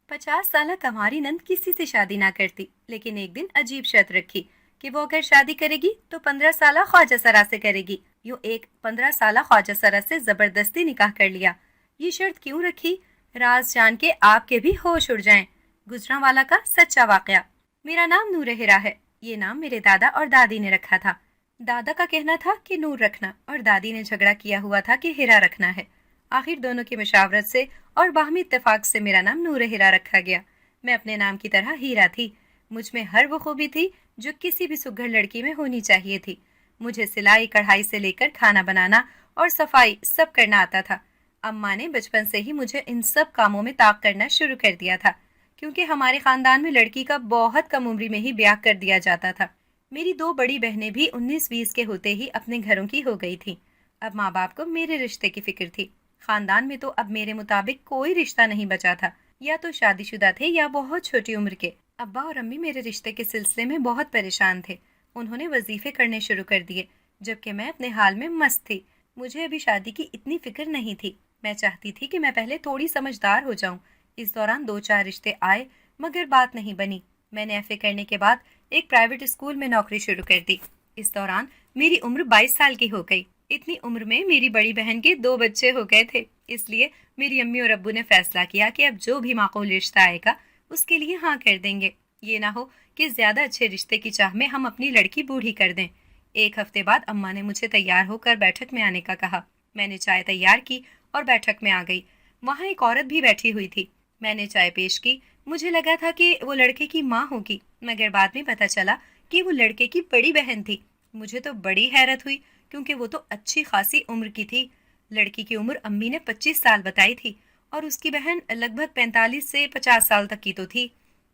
50 साल कंवारी नंद किसी से शादी ना करती, लेकिन एक दिन अजीब शर्त रखी कि वो अगर शादी करेगी तो 15 साल ख्वाजा सरा से करेगी। यूं एक 15 साल ख्वाजा सरा से जबरदस्ती निकाह कर लिया। ये शर्त क्यों रखी, राज जान के आपके भी होश उड़ जाएं। गुजरांवाला का सच्चा वाकया। मेरा नाम नूर हिरा है। ये नाम मेरे दादा और दादी ने रखा था। दादा का कहना था कि नूर रखना और दादी ने झगड़ा किया हुआ था कि हिरा रखना है। आखिर दोनों की मशावरत से और बाहमी इत्तेफाक से मेरा नाम नूर हिरा रखा गया। मैं अपने नाम की तरह हीरा थी। मुझ में हर वो खूबी थी जो किसी भी सुघड़ लड़की में होनी चाहिए थी। मुझे सिलाई कढ़ाई से लेकर खाना बनाना और सफाई सब करना आता था। अम्मा ने बचपन से ही मुझे इन सब कामों में ताक करना शुरू कर दिया था, क्योंकि हमारे खानदान में लड़की का बहुत कम उम्र में ही ब्याह कर दिया जाता था। मेरी दो बड़ी बहनें भी 19-20 के होते ही अपने घरों की हो गई थी। अब माँ बाप को मेरे रिश्ते की फिक्र थी। खानदान में तो अब मेरे मुताबिक कोई रिश्ता नहीं बचा था। या तो शादीशुदा थे या बहुत छोटी उम्र के। अब्बा और अम्मी मेरे रिश्ते के सिलसिले में बहुत परेशान थे। उन्होंने वजीफे करने शुरू कर दिए, जबकि मैं अपने हाल में मस्त थी। मुझे अभी शादी की इतनी फिक्र नहीं थी। मैं चाहती थी कि मैं पहले थोड़ी समझदार हो जाऊं। इस दौरान 2-4 रिश्ते आए, मगर बात नहीं बनी। मैंने एफए करने के बाद एक प्राइवेट स्कूल में नौकरी शुरू कर दी। इस दौरान मेरी उम्र 22 साल की हो गई। इतनी उम्र में मेरी बड़ी बहन के 2 बच्चे हो गए थे। इसलिए मेरी अम्मी और अब्बू ने फैसला किया कि अब जो भी माकूल रिश्ता आएगा उसके लिए हाँ कर देंगे। ये ना हो कि ज्यादा अच्छे रिश्ते की चाह में हम अपनी लड़की बूढ़ी कर दें। एक हफ्ते बाद अम्मा ने मुझे तैयार होकर बैठक में आने का कहा। मैंने चाय तैयार की और बैठक में आ गई। वहाँ एक औरत भी बैठी हुई थी। मैंने चाय पेश की। मुझे लगा था कि वो लड़के की माँ होगी, मगर बाद में पता चला कि वो लड़के की बड़ी बहन थी। मुझे तो बड़ी हैरत हुई, क्योंकि वो तो अच्छी खासी उम्र की थी। लड़की की उम्र अम्मी ने 25 साल बताई थी और उसकी बहन लगभग 45 से 50 साल तक की तो थी।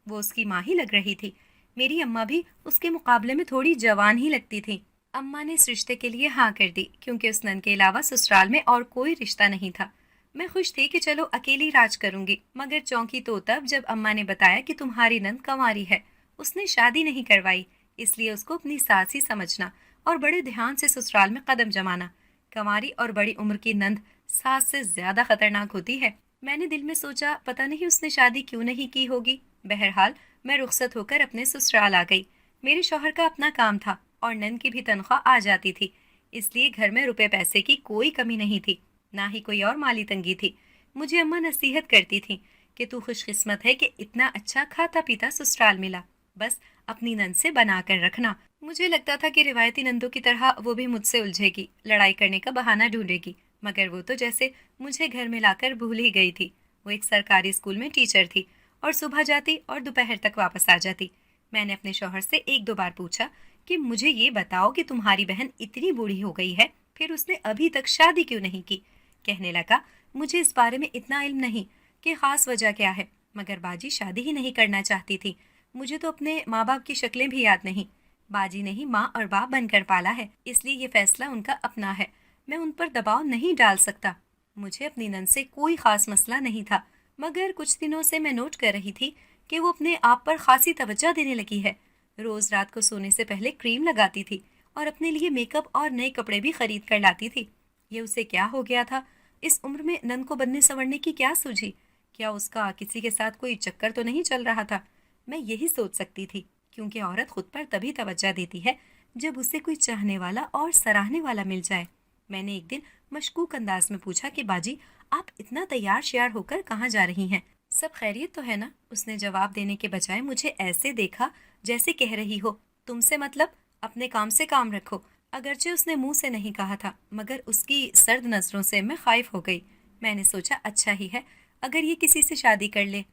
वो उसकी माँ ही लग रही थी। मेरी अम्मा भी उसके मुकाबले में थोड़ी जवान ही लगती थी। अम्मा ने इस रिश्ते के लिए हाँ कर दी, क्योंकि उस नन के अलावा ससुराल में और कोई रिश्ता नहीं था। मैं खुश थी कि चलो अकेली राज करूंगी, मगर चौंकी तो तब जब अम्मा ने बताया कि तुम्हारी नंद कंवारी है। उसने शादी नहीं करवाई, इसलिए उसको अपनी सास ही समझना और बड़े ध्यान से ससुराल में कदम जमाना। कंवारी और बड़ी उम्र की नंद सास से ज्यादा खतरनाक होती है। मैंने दिल में सोचा, पता नहीं उसने शादी क्यों नहीं की होगी। बहरहाल मैं रुखसत होकर अपने ससुराल आ गई। मेरे शौहर का अपना काम था और नंद की भी तनख्वाह आ जाती थी, इसलिए घर में रुपए पैसे की कोई कमी नहीं थी, ना ही कोई और माली तंगी थी। मुझे अम्मा नसीहत करती थी कि तू खुशकिस्मत है कि इतना अच्छा खाता पीता ससुराल मिला, बस अपनी नंद से बना कर रखना। मुझे लगता था कि रिवायती नंदों की तरह वो भी मुझसे उलझेगी, लड़ाई करने का बहाना ढूंढेगी, मगर वो तो जैसे मुझे घर में लाकर भूल ही गई थी। वो एक सरकारी स्कूल में टीचर थी और सुबह जाती और दोपहर तक वापस आ जाती। मैंने अपने शौहर से 1-2 बार पूछा कि मुझे ये बताओ कि तुम्हारी बहन इतनी बूढ़ी हो गई है, फिर उसने अभी तक शादी क्यों नहीं की। कहने लगा, मुझे इस बारे में इतना इल्म नहीं कि खास वजह क्या है, मगर बाजी शादी ही नहीं करना चाहती थी। मुझे तो अपने माँ बाप की शक्लें भी याद नहीं। बाजी ने ही माँ और बाप बनकर पाला है, इसलिए ये फैसला उनका अपना है। मैं उन पर दबाव नहीं डाल सकता। मुझे अपनी नंद से कोई खास मसला नहीं था, मगर कुछ दिनों से मैं नोट कर रही थी कि वो अपने आप पर खासी तवज्जो देने लगी है। रोज रात को सोने से पहले क्रीम लगाती थी और अपने लिए मेकअप और नए कपड़े भी खरीद कर लाती थी। ये उसे क्या हो गया था? इस उम्र में नंद को बनने संवरने की क्या सूझी? क्या उसका किसी के साथ कोई चक्कर तो नहीं चल रहा था? मैं यही सोच सकती थी, क्योंकि औरत खुद पर तभी तवज्जो देती है जब उसे कोई चाहने वाला और सराहने वाला मिल जाए। मैंने एक दिन मशकूक अंदाज में पूछा कि बाजी, आप इतना तैयार श्यार होकर कहाँ जा रही हैं? सब खैरियत तो है ना? उसने जवाब देने के बजाय मुझे ऐसे देखा जैसे कह रही हो, तुमसे मतलब, अपने काम से काम रखो। अगरचे उसने मुंह से नहीं कहा था, मगर उसकी सर्द नजरों से मैं खाइफ हो गई। मैंने सोचा, अच्छा ही है अगर ये किसी से शादी कर ले,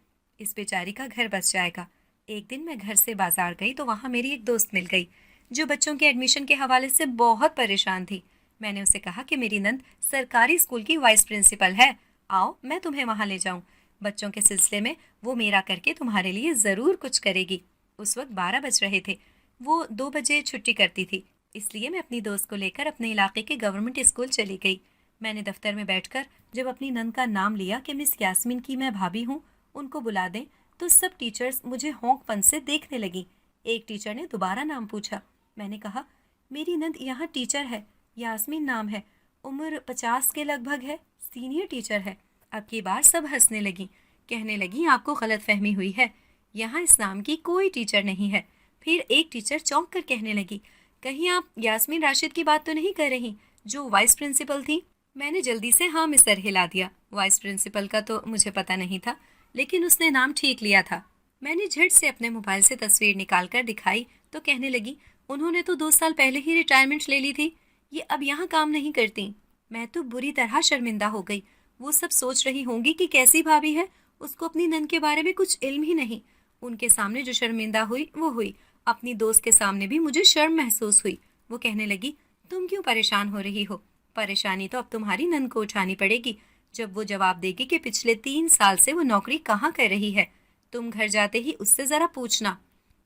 इस बेचारी का घर बस जाएगा। एक दिन मैं घर से बाजार गई तो वहाँ मेरी एक दोस्त मिल गई, जो बच्चों के एडमिशन के हवाले से बहुत परेशान थी। मैंने उसे कहा कि मेरी नंद सरकारी स्कूल की वाइस प्रिंसिपल है, आओ मैं तुम्हें वहाँ ले जाऊँ। बच्चों के सिलसिले में वो मेरा करके तुम्हारे लिए ज़रूर कुछ करेगी। उस वक्त 12 बज रहे थे। वो 2 बजे छुट्टी करती थी, इसलिए मैं अपनी दोस्त को लेकर अपने इलाके के गवर्नमेंट स्कूल चली गई। मैंने दफ्तर में बैठकर जब अपनी नंद का नाम लिया कि मिस यास्मीन की मैं भाभी हूँ, उनको बुला दें, तो सब टीचर्स मुझे होंकपन से देखने लगी। एक टीचर ने दोबारा नाम पूछा। मैंने कहा, मेरी नंद यहाँ टीचर है, यास्मीन नाम है, उम्र 50 के लगभग है, सीनियर टीचर है। अब की बार सब हंसने लगी کہنے لگی آپ کو غلط فہمی ہوئی ہے، یہاں اس نام کی کوئی ٹیچر نہیں ہے۔ پھر ایک ٹیچر چونک کر کہنے لگی، کہیں آپ یاسمین راشد کی بات تو نہیں کر رہی جو وائس پرنسپل تھی؟ میں نے جلدی سے ہاں میں سر ہلا دیا، وائس پرنسپل کا تو مجھے پتا نہیں تھا، لیکن اس نے نام ٹھیک لیا تھا۔ میں نے جھٹ سے اپنے موبائل سے تصویر نکال کر دکھائی تو کہنے لگی، انہوں نے تو 2 سال پہلے ہی ریٹائرمنٹ لے لی تھی، یہ اب یہاں کام نہیں کرتی۔ میں تو بری طرح شرمندہ ہو گئی۔ وہ سب سوچ رہی ہوں گی کہ کیسی بھابھی ہے، اس کو اپنی نند کے بارے میں کچھ علم ہی نہیں۔ ان کے سامنے جو شرمندہ ہوئی وہ ہوئی، اپنی دوست کے سامنے بھی مجھے شرم محسوس ہوئی۔ وہ کہنے لگی، تم کیوں پریشان ہو رہی ہو؟ پریشانی تو اب تمہاری نند کو اٹھانی پڑے گی جب وہ جواب دے گی کہ پچھلے 3 سال سے وہ نوکری کہاں کر رہی ہے۔ تم گھر جاتے ہی اس سے ذرا پوچھنا۔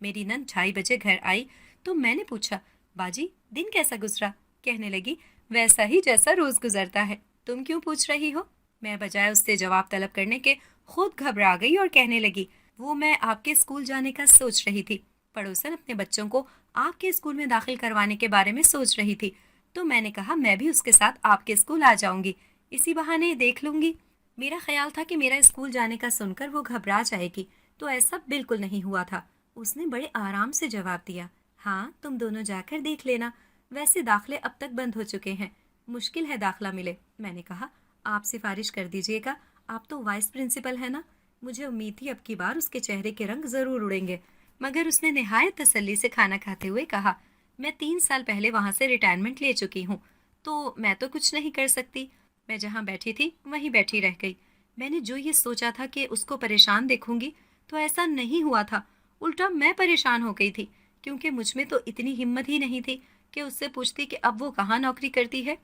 میری نند 2:30 گھر آئی تو میں نے پوچھا، باجی دن کیسا گزرا؟ کہنے لگی، ویسا ہی جیسا روز گزرتا ہے، تم کیوں پوچھ رہی ہو؟ میں بجائے اس سے جواب طلب کرنے کے خود گھبرا گئی اور کہنے لگی، وہ میں آپ کے اسکول جانے کا سوچ رہی تھی۔ پڑوسن اپنے بچوں کو آپ کے اسکول میں داخل کروانے کے بارے میں سوچ رہی تھی، تو میں نے کہا میں بھی اس کے ساتھ آپ کے اسکول آ جاؤں گی، اسی بہانے دیکھ لوں گی۔ میرا خیال تھا کہ میرا اسکول جانے کا سن کر وہ گھبرا جائے گی، تو ایسا بالکل نہیں ہوا تھا۔ اس نے بڑے آرام سے جواب دیا، ہاں تم دونوں جا کر دیکھ لینا، ویسے داخلے اب تک بند ہو چکے ہیں، مشکل ہے داخلہ ملے۔ میں نے کہا، آپ سفارش کر دیجئے گا، آپ تو وائس پرنسپل ہے نا۔ مجھے امید تھی اب کی بار اس کے چہرے کے رنگ ضرور اڑیں گے، مگر اس نے نہایت تسلی سے کھانا کھاتے ہوئے کہا، میں 3 سال پہلے وہاں سے ریٹائرمنٹ لے چکی ہوں، تو میں تو کچھ نہیں کر سکتی۔ میں جہاں بیٹھی تھی وہیں بیٹھی رہ گئی۔ میں نے جو یہ سوچا تھا کہ اس کو پریشان دیکھوں گی تو ایسا نہیں ہوا تھا، الٹا میں پریشان ہو گئی تھی، کیونکہ مجھ میں تو اتنی ہمت ہی نہیں تھی کہ اس سے پوچھتی کہ اب وہ کہاں نوکری کرتی ہے۔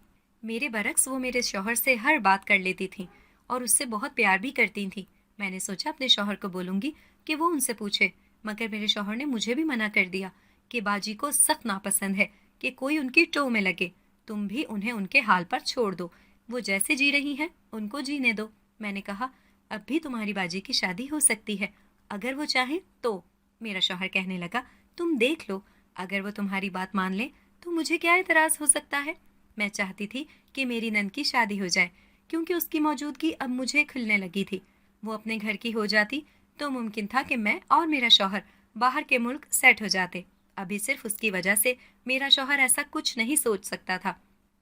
میرے برعکس وہ میرے شوہر سے ہر بات کر لیتی تھیں اور اس سے بہت پیار بھی کرتی تھیں۔ میں نے سوچا اپنے شوہر کو بولوں گی کہ وہ ان سے پوچھے، مگر میرے شوہر نے مجھے بھی منع کر دیا کہ باجی کو سخت ناپسند ہے کہ کوئی ان کی ٹو میں لگے، تم بھی انہیں ان کے حال پر چھوڑ دو، وہ جیسے جی رہی ہیں ان کو جینے دو۔ میں نے کہا، اب بھی تمہاری باجی کی شادی ہو سکتی ہے اگر وہ چاہیں تو۔ میرا شوہر کہنے لگا، تم دیکھ لو، اگر وہ تمہاری بات مان لے تو مجھے کیا اعتراض ہو سکتا ہے۔ میں چاہتی تھی کہ میری نند کی شادی ہو جائے، کیونکہ اس کی موجودگی اب مجھے کھلنے لگی تھی۔ وہ اپنے گھر کی ہو جاتی تو ممکن تھا کہ میں اور میرا شوہر باہر کے ملک سیٹ ہو جاتے۔ ابھی صرف اس کی وجہ سے میرا شوہر ایسا کچھ نہیں سوچ سکتا تھا۔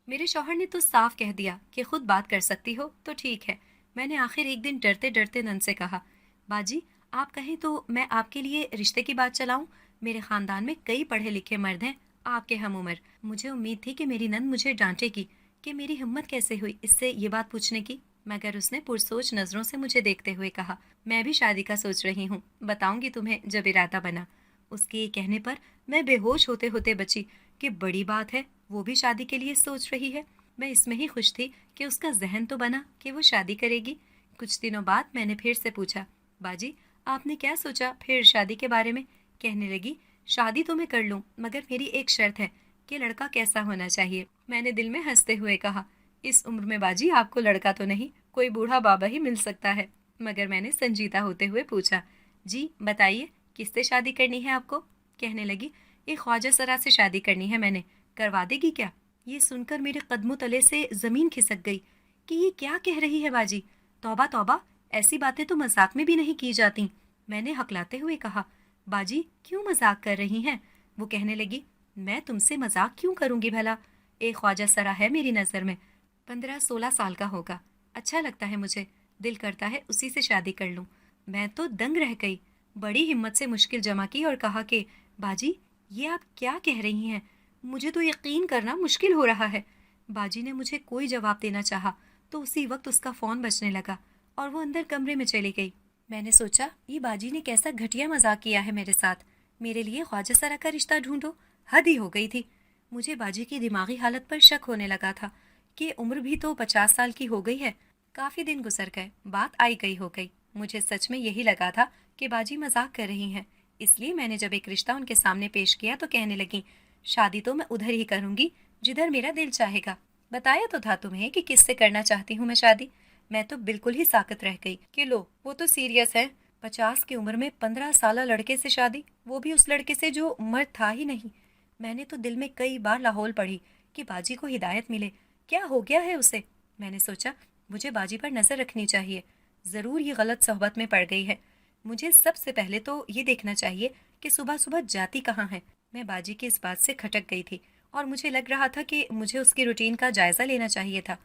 میرے شوہر نے تو صاف کہہ دیا کہ خود بات کر سکتی ہو تو ٹھیک ہے۔ میں نے آخر ایک دن ڈرتے ڈرتے نند سے کہا، باجی آپ کہیں تو میں آپ کے لیے رشتے کی بات چلاؤں؟ میرے خاندان میں کئی پڑھے لکھے مرد ہیں آپ کے ہم عمر۔ مجھے امید تھی کہ میری نند مجھے ڈانٹے گی کہ میری ہمت کیسے ہوئی اس سے یہ بات پوچھنے کی، مگر اس نے پرسوچ نظروں سے مجھے دیکھتے ہوئے کہا، میں بھی شادی کا سوچ رہی ہوں، بتاؤں گی تمہیں جب ارادہ بنا۔ اس کے کہنے پر میں بے ہوش ہوتے ہوتے بچی کہ بڑی بات ہے، وہ بھی شادی کے لیے سوچ رہی ہے۔ میں اس میں ہی خوش تھی کہ اس کا ذہن تو بنا کہ وہ شادی کرے گی۔ کچھ دنوں بعد میں نے پھر سے پوچھا، باجی آپ نے کیا سوچا پھر شادی کے بارے میں؟ کہنے لگی، شادی تو میں کر لوں مگر میری ایک شرط ہے کہ لڑکا کیسا ہونا چاہیے۔ میں نے دل میں ہنستے ہوئے کہا، اس عمر میں باجی آپ کو لڑکا تو نہیں، کوئی بوڑھا بابا ہی مل سکتا ہے۔ مگر میں نے سنجیدہ ہوتے ہوئے پوچھا، جی بتائیے کس سے شادی کرنی ہے آپ کو؟ کہنے لگی، ایک خواجہ سرا سے شادی کرنی ہے میں نے، کروا دے گی کیا؟ یہ سن کر میرے قدموں تلے سے زمین کھسک گئی کہ یہ کیا کہہ رہی ہے باجی، توبہ توبہ، ایسی باتیں تو مذاق میں بھی نہیں کی جاتی۔ میں نے ہکلاتے ہوئے کہا، باجی کیوں مذاق کر رہی ہیں؟ وہ کہنے لگی، میں تم سے مذاق کیوں کروں گی بھلا؟ ایک خواجہ سرا ہے میری نظر میں، 15-16 سال کا ہوگا، اچھا لگتا ہے مجھے، دل کرتا ہے اسی سے شادی کر لوں۔ میں تو دنگ رہ گئی، بڑی ہمت سے مشکل جمع کی اور کہا کہ باجی یہ آپ کیا کہہ رہی ہیں؟ مجھے تو یقین کرنا مشکل ہو رہا ہے۔ باجی نے مجھے کوئی جواب دینا چاہا تو اسی وقت اس کا فون بجنے لگا اور وہ اندر کمرے میں چلی گئی۔ میں نے سوچا یہ باجی نے کیسا گھٹیا مذاق کیا ہے میرے ساتھ، میرے لیے خواجہ سرا کا رشتہ ڈھونڈو، حد ہی ہو گئی تھی۔ مجھے باجی کی دماغی حالت پر شک ہونے لگا تھا کہ عمر بھی تو 50 سال کی ہو گئی ہے۔ کافی دن گزر گئے، بات آئی گئی ہو گئی، مجھے سچ میں یہی لگا تھا کہ باجی مذاق کر رہی ہیں، اس لیے میں نے جب ایک رشتہ ان کے سامنے پیش کیا تو کہنے لگی، شادی تو میں ادھر ہی کروں گی جدھر میرا دل چاہے گا۔ بتایا تو تھا تمہیں کہ کس سے کرنا چاہتی ہوں میں شادی۔ میں تو بالکل ہی ساکت رہ گئی کہ لو وہ تو سیریس ہے، 50 کی عمر میں 15 سالہ لڑکے سے شادی، وہ بھی اس لڑکے سے جو مرد تھا ہی نہیں۔ میں نے تو دل میں کئی بار لاہول پڑھی کہ باجی کو ہدایت ملے، کیا ہو گیا ہے اسے؟ میں نے سوچا مجھے باجی پر نظر رکھنی چاہیے، ज़रूर ये गलत सोहबत में पड़ गई है। मुझे सबसे पहले तो ये देखना चाहिए कि सुबह सुबह जाती कहाँ है। मैं बाजी की इस बात से खटक गई थी और मुझे लग रहा था कि मुझे उसकी रूटीन का जायज़ा लेना चाहिए था।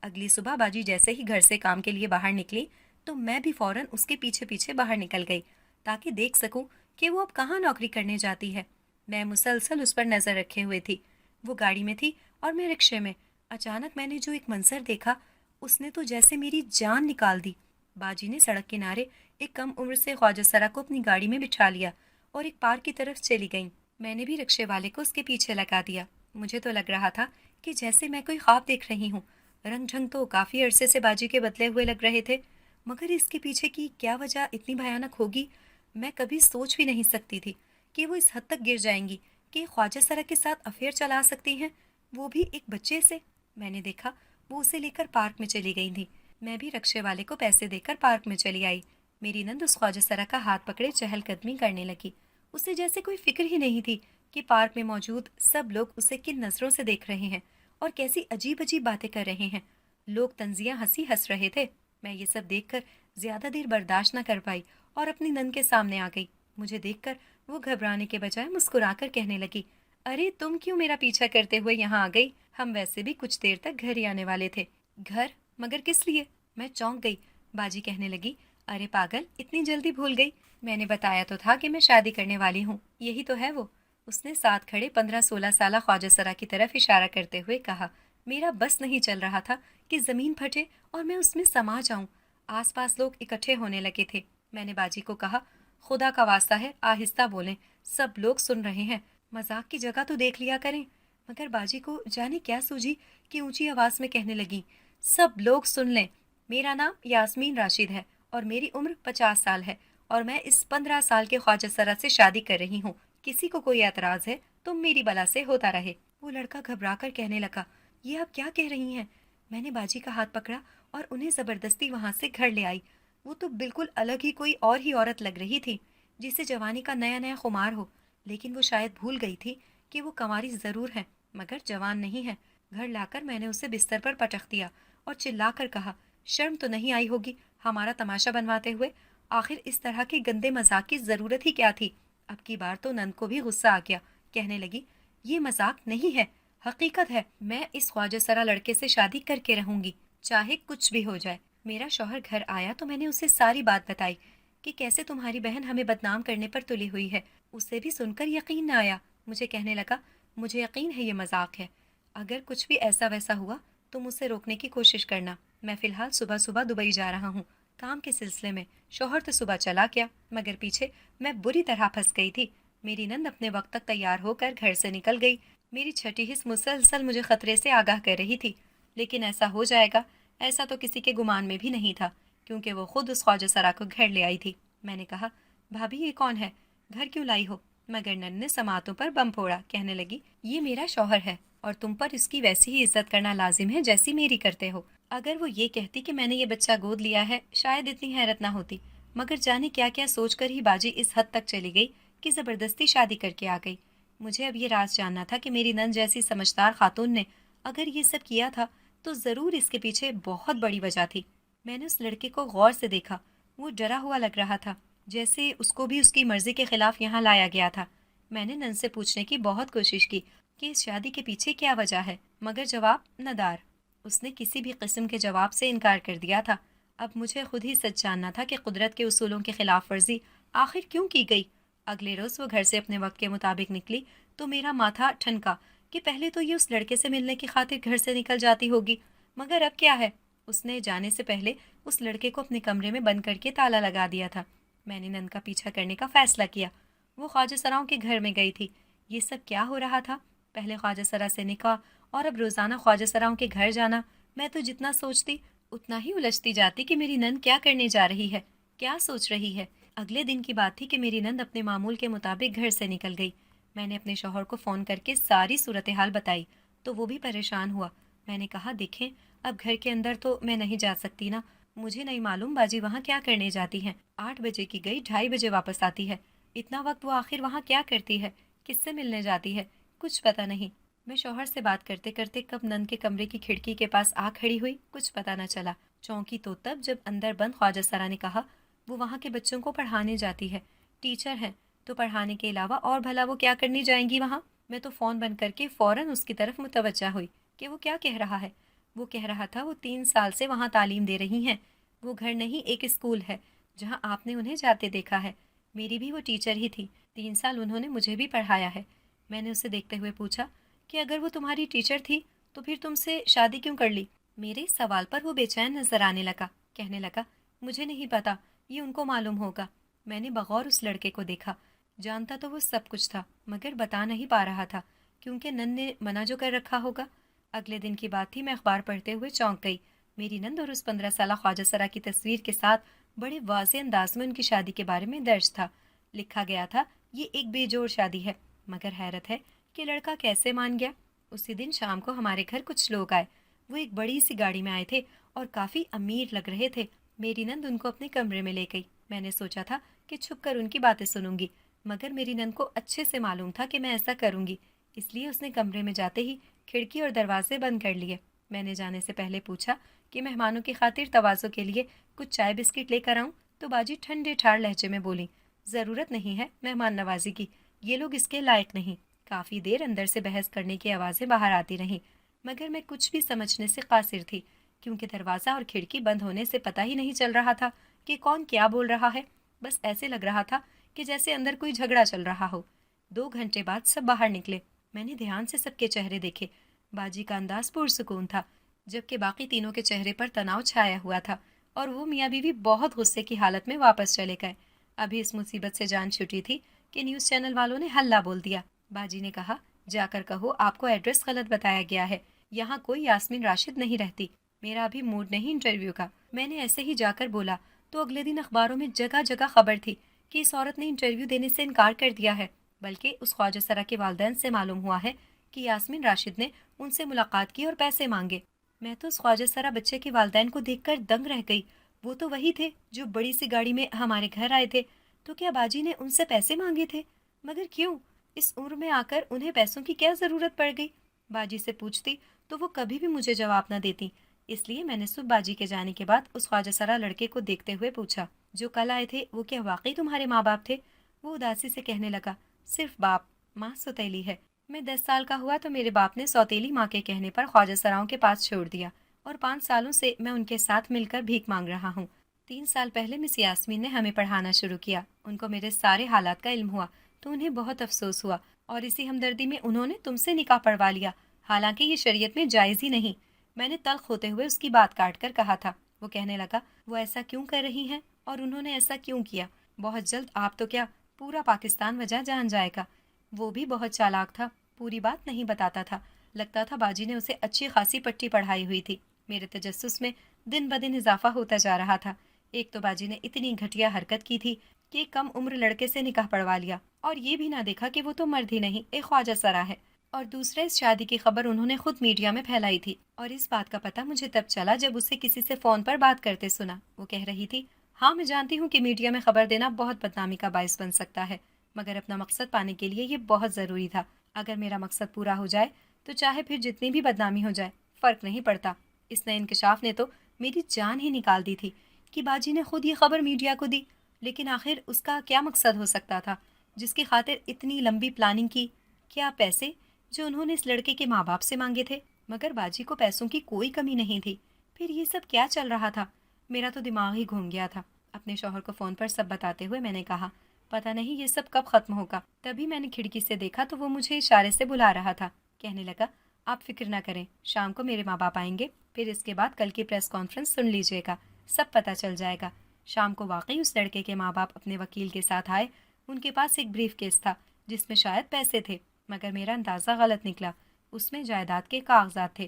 अगली सुबह बाजी जैसे ही घर से काम के लिए बाहर निकली, तो मैं भी फौरन उसके पीछे पीछे बाहर निकल गई, ताकि देख सकूं कि वो अब कहाँ नौकरी करने जाती है। मैं मुसलसल उस पर नज़र रखे हुए थी। वो गाड़ी में थी और मैं रिक्शे में। अचानक मैंने जो एक मंजर देखा, उसने तो जैसे मेरी जान निकाल दी। बाजी ने सड़क किनारे एक कम उम्र से ख्वाजा सरा को अपनी गाड़ी में बिठा लिया और एक पार्क की तरफ चली गई। मैंने भी रिक्शे वाले को उसके पीछे लगा दिया। मुझे तो लग रहा था कि जैसे मैं कोई ख्वाब देख रही हूँ। रंग ढंग तो काफी अरसे से बाजी के बदले हुए लग रहे थे, मगर इसके पीछे की क्या वजह इतनी भयानक होगी, मैं कभी सोच भी नहीं सकती थी कि वो इस हद तक गिर जाएंगी कि ख्वाजा सरा के साथ अफेयर चला सकती हैं, वो भी एक बच्चे से। मैंने देखा वो उसे लेकर पार्क में चली गई थी। मैं भी रिक्शे वाले को पैसे देकर पार्क में चली आई। मेरी नंद उस ख्वाजा सरा का हाथ पकड़े चहलकदमी करने लगी। उसे जैसे कोई फिक्र ही नहीं थी कि पार्क में मौजूद सब लोग उसे किन नजरों से देख रहे हैं और कैसी अजीब अजीब बातें कर रहे हैं। लोग तंजिया हंसी हंस रहे थे। मैं ये सब देखकर ज्यादा देर बर्दाश्त न कर पाई और अपनी नंद के सामने आ गई। मुझे देखकर वो घबराने के बजाय मुस्कुराकर कहने लगी, अरे तुम क्यों मेरा पीछा करते हुए यहाँ आ गई? हम वैसे भी कुछ देर तक घर ही आने वाले थे। घर? मगर किस लिए? मैं चौंक गई। बाजी कहने लगी, अरे पागल, इतनी जल्दी भूल गई? मैंने बताया तो था कि मैं शादी करने वाली हूँ, यही तो है वो। उसने साथ खड़े 15-16 साला ख्वाजा सरा की तरफ इशारा करते हुए कहा। मेरा बस नहीं चल रहा था कि जमीन फटे और मैं उसमें समा जाऊं। आसपास लोग इकट्ठे होने लगे थे। मैंने बाजी को कहा, खुदा का वास्ता है आहिस्ता बोलें, सब लोग सुन रहे हैं, मजाक की जगह तो देख लिया करें। मगर बाजी को जाने क्या सूझी कि ऊंची आवाज में कहने लगी, सब लोग सुन लें, मेरा नाम यास्मीन राशिद है और मेरी उम्र 50 साल है और मैं इस 15 साल के ख्वाजा सरा से शादी कर रही हूँ। किसी को कोई एतराज है तो मेरी बला से होता रहे। वो लड़का घबरा कर कहने लगा, ये आप क्या कह रही हैं? मैंने बाजी का हाथ पकड़ा और उन्हें जबरदस्ती वहां से घर ले आई। वो तो बिल्कुल अलग ही कोई और ही औरत लग रही थी, जिसे जवानी का नया नया खुमार हो। लेकिन वो शायद भूल गई थी कि वो कंवारी जरूर है मगर जवान नहीं है। घर लाकर मैंने उसे बिस्तर पर पटक दिया और चिल्लाकर कहा, शर्म तो नहीं आई होगी हमारा तमाशा बनवाते हुए? आखिर इस तरह के गंदे मजाक की जरूरत ही क्या थी? अब की बार तो नंद को भी गुस्सा आ गया। कहने लगी, ये मजाक नहीं है, हकीकत है। मैं इस ख्वाजा सरा लड़के से शादी करके रहूंगी, चाहे कुछ भी हो जाए। मेरा शौहर घर आया तो मैंने उसे सारी बात बताई कि कैसे तुम्हारी बहन हमें बदनाम करने पर तुली हुई है। उसे भी सुनकर यकीन न आया। मुझे कहने लगा, मुझे यकीन है ये मजाक है। अगर कुछ भी ऐसा वैसा हुआ तो मुझसे रोकने की कोशिश करना। मैं फिलहाल सुबह सुबह दुबई जा रहा हूँ, काम के सिलसिले में। शौहर तो सुबह चला गया मगर पीछे मैं बुरी तरह फंस गई थी। मेरी नंद अपने वक्त तक तैयार होकर घर से निकल गई। मेरी छठी हिस्स मुसलसल मुझे खतरे से आगाह कर रही थी। लेकिन ऐसा हो जाएगा, ऐसा तो किसी के गुमान में भी नहीं था, क्योंकि वो खुद उस ख्वाजा सरा को घर ले आई थी। मैंने कहा, भाभी ये कौन है? घर क्यों लाई हो? मगर नन ने समातों पर बम फोड़ा। कहने लगी, ये मेरा शौहर है और तुम पर इसकी वैसी ही इज्जत करना लाजिम है जैसी मेरी करते हो। अगर वो ये कहती कि मैंने ये बच्चा गोद लिया है, शायद इतनी हैरत ना होती। मगर जाने क्या क्या सोचकर ही बाजी इस हद तक चली गई कि जबरदस्ती शादी करके आ गई। मुझे अब ये राज जानना था कि मेरी नंद जैसी समझदार खातून ने अगर ये सब किया था तो जरूर इसके पीछे बहुत बड़ी वजह थी। मैंने उस लड़के को गौर से देखा। वो डरा हुआ लग रहा था, जैसे उसको भी उसकी मर्जी के खिलाफ यहाँ लाया गया था। मैंने नंद से पूछने की बहुत कोशिश की कि इस शादी के पीछे क्या वजह है, मगर जवाब नदार। उसने किसी भी किस्म के जवाब से इनकार कर दिया था। अब मुझे खुद ही सच जानना था कि कुदरत के उसूलों की खिलाफ वर्जी आखिर क्यों की गई। अगले रोज वो घर से अपने वक्त के मुताबिक निकली तो मेरा माथा ठनका कि पहले तो ये उस लड़के से मिलने की खातिर घर से निकल जाती होगी, मगर अब क्या है? उसने जाने से पहले उस लड़के को अपने कमरे में बंद करके ताला लगा दिया था। मैंने नंद का पीछा करने का फैसला किया। वो ख्वाजा सराओं के घर में गई थी। ये सब क्या हो रहा था? पहले ख्वाजा सरा से निकाह और अब रोजाना ख्वाजा सराओं के घर जाना। मैं तो जितना सोचती उतना ही उलझती जाती कि मेरी नंद क्या करने जा रही है, क्या सोच रही है। अगले दिन की बात थी कि मेरी नंद अपने मामूल के मुताबिक घर से निकल गई। मैंने अपने शौहर को फोन करके सारी सूरत हाल बताई तो वो भी परेशान हुआ। मैंने कहा, देखें, अब घर के अंदर तो मैं नहीं जा सकती ना। मुझे नहीं मालूम बाजी वहाँ क्या करने जाती हैं। 8 बजे की गई, 2:30 बजे वापस आती है। इतना वक्त वो आखिर वहाँ क्या करती है, किससे मिलने जाती है, कुछ पता नहीं। मैं शौहर से बात करते करते कब नंद के कमरे की खिड़की के पास आ खड़ी हुई कुछ पता न चला। चौंकी तो तब जब अंदर बंद ख्वाजा सरा ने कहा, वो वहाँ के बच्चों को पढ़ाने जाती है, टीचर हैं, तो पढ़ाने के अलावा और भला वो क्या करने जाएंगी वहाँ। मैं तो फ़ोन बंद करके फ़ौरन उसकी तरफ मुतवज्जा हुई कि वो क्या कह रहा है। वो कह रहा था वो 3 साल से वहाँ तालीम दे रही हैं, वो घर नहीं एक स्कूल है जहाँ आपने उन्हें जाते देखा है। मेरी भी वो टीचर ही थी, 3 साल उन्होंने मुझे भी पढ़ाया है। मैंने उसे देखते हुए पूछा कि अगर वो तुम्हारी टीचर थी तो फिर तुमसे शादी क्यों कर ली। मेरे इस सवाल पर वो बेचैन नजर आने लगा, कहने लगा, मुझे नहीं पता, ये उनको मालूम होगा। मैंने बगौर उस लड़के को देखा, जानता तो वो सब कुछ था मगर बता नहीं पा रहा था, क्योंकि नन ने मना जो कर रखा होगा। अगले दिन की बात थी, मैं अखबार पढ़ते हुए चौंक गई। मेरी नंद और उस 15 साला ख्वाजा सरा की तस्वीर के साथ बड़े वाज़ेह अंदाज में उनकी शादी के बारे में दर्ज था। लिखा गया था, ये एक बेजोड़ शादी है। मगर हैरत है कि लड़का कैसे मान गया। उसी दिन शाम को हमारे घर कुछ लोग आए। वो एक बड़ी सी गाड़ी में आए थे और काफ़ी अमीर लग रहे थे। मेरी नंद उनको अपने कमरे में ले गई। मैंने सोचा था कि छुप कर उनकी बातें सुनूंगी, मगर मेरी नंद को अच्छे से मालूम था कि मैं ऐसा करूंगी, इसलिए उसने कमरे में जाते ही खिड़की और दरवाजे बंद कर लिए। मैंने जाने से पहले पूछा कि मेहमानों की खातिर तवाज़ो के लिए कुछ चाय बिस्किट लेकर आऊं, तो बाजी ठंडे ठार लहजे में बोली, ज़रूरत नहीं है मेहमान नवाजी की, ये लोग इसके लायक नहीं। काफ़ी देर अंदर से बहस करने की आवाज़ें बाहर आती रहीं, मगर मैं कुछ भी समझने से कासिर थी, क्योंकि दरवाज़ा और खिड़की बंद होने से पता ही नहीं चल रहा था कि कौन क्या बोल रहा है। बस ऐसे लग रहा था कि जैसे अंदर कोई झगड़ा चल रहा हो। 2 घंटे बाद सब बाहर निकले। मैंने ध्यान से सबके चेहरे देखे। बाजी का अंदाज पुरसुकून था, जबकि बाकी तीनों के चेहरे पर तनाव छाया हुआ था, और वो मियाँ बीवी बहुत गुस्से की हालत में वापस चले गए। अभी इस मुसीबत से जान छुटी थी कि न्यूज़ चैनल वालों ने हल्ला बोल दिया। बाजी ने कहा, जाकर कहो आपको एड्रेस गलत बताया गया है, यहाँ कोई यास्मीन राशिद नहीं रहती। मेरा अभी मूड नहीं इंटरव्यू का। मैंने ऐसे ही जाकर बोला तो अगले दिन अखबारों में जगह जगह खबर थी कि इस औरत ने इंटरव्यू देने से इनकार कर दिया है। बल्कि उस ख्वाजा सरा के वालिदैन से मालूम हुआ है कि यास्मीन राशिद ने उनसे मुलाकात की और पैसे मांगे। मैं तो उस ख्वाजा सरा बच्चे के वालिदैन को देखकर दंग रह गई। वो तो वही थे जो बड़ी सी गाड़ी में हमारे घर आए थे। तो क्या बाजी ने उनसे पैसे मांगे थे? मगर क्यों? इस उम्र में आकर उन्हें पैसों की क्या जरूरत पड़ गई? बाजी से पूछती तो वो कभी भी मुझे जवाब न देती। इसलिए मैंने सुबह बाजी के जाने के बाद उस ख्वाजा सरा लड़के को देखते हुए पूछा, जो कल आए थे वो क्या वाकई तुम्हारे माँ बाप थे? वो उदासी से कहने लगा, सिर्फ बाप, माँ सौतेली है। मैं 10 साल का हुआ तो मेरे बाप ने सौतेली माँ के कहने पर ख्वाजा सराओं के पास छोड़ दिया, और 5 सालों से मैं उनके साथ मिलकर भीख मांग रहा हूँ। 3 साल पहले मिस यास्मीन ने हमें पढ़ाना शुरू किया। उनको मेरे सारे हालात का इल्म हुआ तो उन्हें बहुत अफसोस हुआ, और इसी हमदर्दी में उन्होंने तुमसे निकाह पढ़वा लिया, हालांकि ये शरीयत में जायज़ ही नहीं। मैंने तल्ख होते हुए उसकी बात काट कर कहा था। वो कहने लगा, वो ऐसा क्यों कर रही हैं और उन्होंने ऐसा क्यों किया? बहुत जल्द आप तो क्या पूरा पाकिस्तान वजह जान जाएगा। वो भी बहुत चालाक था, पूरी बात नहीं बताता था। लगता था बाजी ने उसे अच्छी खासी पट्टी पढ़ाई हुई थी। मेरे तजस्सुस में दिन ब दिन इजाफा होता जा रहा था। एक तो बाजी ने इतनी घटिया हरकत की थी कि कम उम्र लड़के से निकाह पढ़वा लिया, और ये भी ना देखा कि वो तो मर्द ही नहीं, एक ख्वाजा सरा है। और दूसरा, इस शादी की खबर उन्होंने खुद मीडिया में फैलाई थी, और इस बात का पता मुझे तब चला जब उससे किसी से फ़ोन पर बात करते सुना। वो कह रही थी, हाँ मैं जानती हूँ कि मीडिया में खबर देना बहुत बदनामी का बायस बन सकता है, मगर अपना मकसद पाने के लिए ये बहुत ज़रूरी था। अगर मेरा मकसद पूरा हो जाए तो चाहे फिर जितनी भी बदनामी हो जाए, फ़र्क नहीं पड़ता। इस नए इंकशाफ ने तो मेरी जान ही निकाल दी थी कि बाजी ने खुद ये खबर मीडिया को दी। लेकिन आखिर उसका क्या मकसद हो सकता था जिसकी खातिर इतनी लंबी प्लानिंग की? क्या पैसे जो उन्होंने इस लड़के के माँ बाप से मांगे थे? मगर बाजी को पैसों की कोई कमी नहीं थी। फिर ये सब क्या चल रहा था? मेरा तो दिमाग ही घूम गया था। अपने शौहर को फ़ोन पर सब बताते हुए मैंने कहा, पता नहीं ये सब कब ख़त्म होगा। तभी मैंने खिड़की से देखा तो वो मुझे इशारे से बुला रहा था। कहने लगा, आप फिक्र ना करें, शाम को मेरे माँ बाप आएंगे, फिर इसके बाद कल की प्रेस कॉन्फ्रेंस सुन लीजिएगा, सब पता चल जाएगा। शाम को वाकई उस लड़के के माँ बाप अपने वकील के साथ आए। उनके पास एक ब्रीफ केस था जिसमें शायद पैसे थे, मगर मेरा अंदाज़ा गलत निकला। उसमें जायदाद के कागजात थे।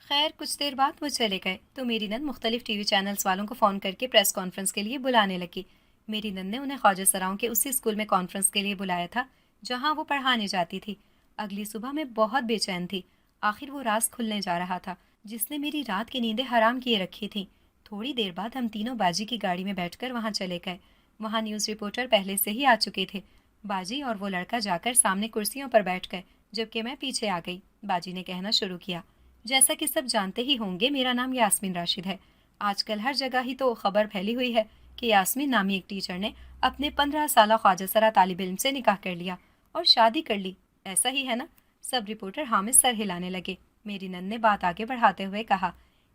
खैर कुछ देर बाद वो चले गए तो मेरी नंद मुख्तलिफ टीवी चैनल्स वालों को फ़ोन करके प्रेस कॉन्फ्रेंस के लिए बुलाने लगी। मेरी नंद ने उन्हें ख्वाजा सराओं के उसी स्कूल में कॉन्फ्रेंस के लिए बुलाया था जहाँ वो पढ़ाने जाती थी। अगली सुबह मैं बहुत बेचैन थी। आखिर वो राज खुलने जा रहा था जिसने मेरी रात की नींदें हराम किए रखी थी। थोड़ी देर बाद हम तीनों बाजी की गाड़ी में बैठकर वहाँ चले गए। वहाँ न्यूज़ रिपोर्टर पहले से ही आ चुके थे। बाजी और वो लड़का जाकर सामने कुर्सियों पर बैठ गए, जबकि मैं पीछे आ गई। बाजी ने कहना शुरू किया, जैसा कि सब जानते ही होंगे मेरा नाम यास्मीन राशिद है। آج کل ہر جگہ ہی تو خبر پھیلی ہوئی ہے کہ یاسمین نامی ایک ٹیچر نے اپنے 15 سالہ خواجہ سرا طالب علم سے نکاح کر لیا اور شادی کر لی. ایسا ہی ہے نا؟ سب رپورٹر حامد سر ہلانے لگے. میری نند نے بات آگے بڑھاتے ہوئے کہا،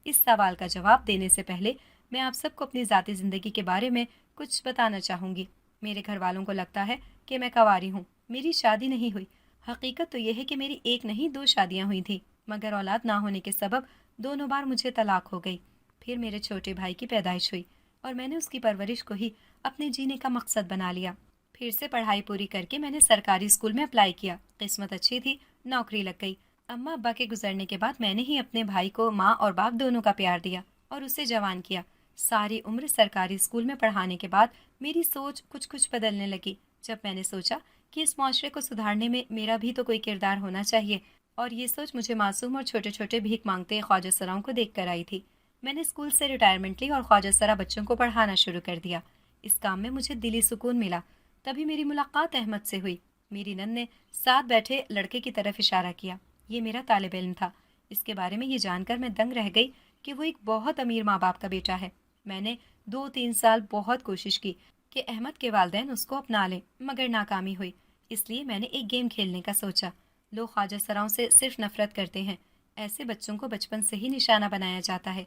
اس سوال کا جواب دینے سے پہلے میں آپ سب کو اپنی ذاتی زندگی کے بارے میں کچھ بتانا چاہوں گی. میرے گھر والوں کو لگتا ہے کہ میں کنواری ہوں. میری شادی نہیں ہوئی. حقیقت تو یہ ہے کہ میری ایک نہیں 2 شادیاں ہوئی تھیں، مگر اولاد نہ ہونے کے سبب دونوں بار مجھے طلاق ہو گئی. پھر میرے چھوٹے بھائی کی پیدائش ہوئی اور میں نے اس کی پرورش کو ہی اپنے جینے کا مقصد بنا لیا. پھر سے پڑھائی پوری کر کے میں نے سرکاری اسکول میں اپلائی کیا. قسمت اچھی تھی، نوکری لگ گئی. اماں ابا کے گزرنے کے بعد میں نے ہی اپنے بھائی کو ماں اور باپ دونوں کا پیار دیا اور اسے جوان کیا. ساری عمر سرکاری اسکول میں پڑھانے کے بعد میری سوچ کچھ بدلنے لگی. جب میں نے سوچا کہ اس معاشرے کو سدھارنے میں میرا بھی تو کوئی کردار ہونا چاہیے، اور یہ سوچ مجھے معصوم اور چھوٹے چھوٹے بھیک مانگتے خواجہ سراؤں کو دیکھ کر آئی تھی. میں نے اسکول سے ریٹائرمنٹ لی اور خواجہ سرا بچوں کو پڑھانا شروع کر دیا. اس کام میں مجھے دلی سکون ملا. تبھی میری ملاقات احمد سے ہوئی. میری نن نے ساتھ بیٹھے لڑکے کی طرف اشارہ کیا. یہ میرا طالب علم تھا. اس کے بارے میں یہ جان کر میں دنگ رہ گئی کہ وہ ایک بہت امیر ماں باپ کا بیٹا ہے. میں نے 2-3 سال بہت کوشش کی کہ احمد کے والدین اس کو اپنا لیں، مگر ناکامی ہوئی. اس لیے میں نے ایک گیم کھیلنے کا سوچا. لوگ خواجہ سراؤں سے صرف نفرت کرتے ہیں. ایسے بچوں کو بچپن سے ہی نشانہ بنایا جاتا ہے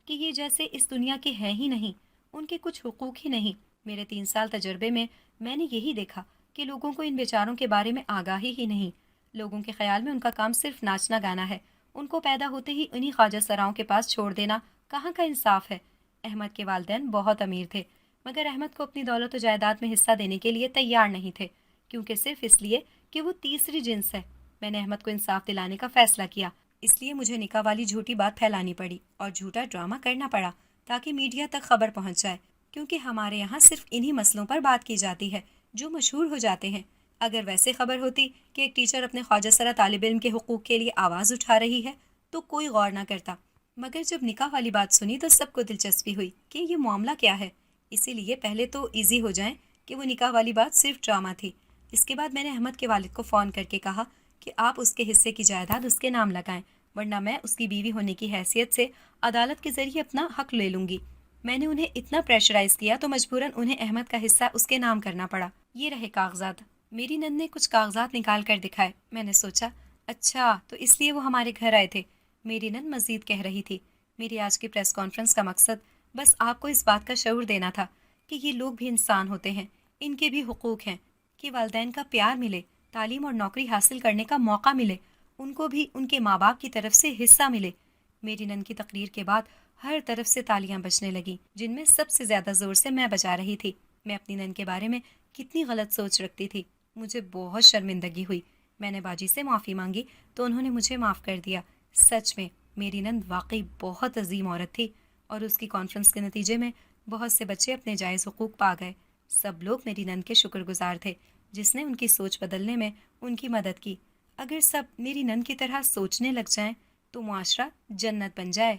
کہ یہ جیسے اس دنیا کے ہیں ہی نہیں، ان کے کچھ حقوق ہی نہیں. میرے 3 سال تجربے میں نے یہی دیکھا کہ لوگوں کو ان بیچاروں کے بارے میں آگاہی ہی نہیں. لوگوں کے خیال میں ان کا کام صرف ناچنا گانا ہے. ان کو پیدا ہوتے ہی انہی خواجہ سراؤں کے پاس چھوڑ دینا کہاں کا انصاف ہے. احمد کے والدین بہت امیر تھے، مگر احمد کو اپنی دولت و جائیداد میں حصہ دینے کے لیے تیار نہیں تھے، کیونکہ صرف اس لیے کہ وہ تیسری جنس ہے. میں نے احمد کو انصاف دلانے کا فیصلہ کیا. اس لیے مجھے نکاح والی جھوٹی بات پھیلانی پڑی اور جھوٹا ڈرامہ کرنا پڑا تاکہ میڈیا تک خبر پہنچ جائے، کیونکہ ہمارے یہاں صرف انہی مسئلوں پر بات کی جاتی ہے جو مشہور ہو جاتے ہیں. اگر ویسے خبر ہوتی کہ ایک ٹیچر اپنے خواجہ سرا طالب علم کے حقوق کے لیے آواز اٹھا رہی ہے تو کوئی غور نہ کرتا. مگر جب نکاح والی بات سنی تو سب کو دلچسپی ہوئی کہ یہ معاملہ کیا ہے. اسی لیے پہلے تو ایزی ہو جائیں کہ وہ نکاح والی بات صرف ڈرامہ تھی. اس کے بعد میں نے احمد کے والد کو فون کر کے کہا کہ آپ اس کے حصے کی جائیداد اس کے نام لگائیں، ورنہ میں اس کی بیوی ہونے کی حیثیت سے عدالت کے ذریعے اپنا حق لے لوں گی. میں نے انہیں اتنا پریشرائز کیا تو مجبوراً انہیں احمد کا حصہ اس کے نام کرنا پڑا. یہ رہے کاغذات. میری نند نے کچھ کاغذات نکال کر دکھائے. میں نے سوچا، اچھا تو اس لیے وہ ہمارے گھر آئے تھے. میری نند مزید کہہ رہی تھی، میری آج کی پریس کانفرنس کا مقصد بس آپ کو اس بات کا شعور دینا تھا کہ یہ لوگ بھی انسان ہوتے ہیں، ان کے بھی حقوق ہیں، کہ والدین کا پیار ملے، تعلیم اور نوکری حاصل کرنے کا موقع ملے، ان کو بھی ان کے ماں باپ کی طرف سے حصہ ملے. میری نند کی تقریر کے بعد ہر طرف سے تالیاں بجنے لگیں، جن میں سب سے زیادہ زور سے میں بجا رہی تھی. میں اپنی نند کے بارے میں کتنی غلط سوچ رکھتی تھی. مجھے بہت شرمندگی ہوئی. میں نے باجی سے معافی مانگی تو انہوں نے مجھے معاف کر دیا. سچ میں میری نند واقعی بہت عظیم عورت تھی، اور اس کی کانفرنس کے نتیجے میں بہت سے بچے اپنے جائز حقوق پا گئے. سب لوگ میری نند کے شکر گزار تھے جس نے ان کی سوچ بدلنے میں ان کی مدد کی. اگر سب میری نند کی طرح سوچنے لگ جائیں تو معاشرہ جنت بن جائے.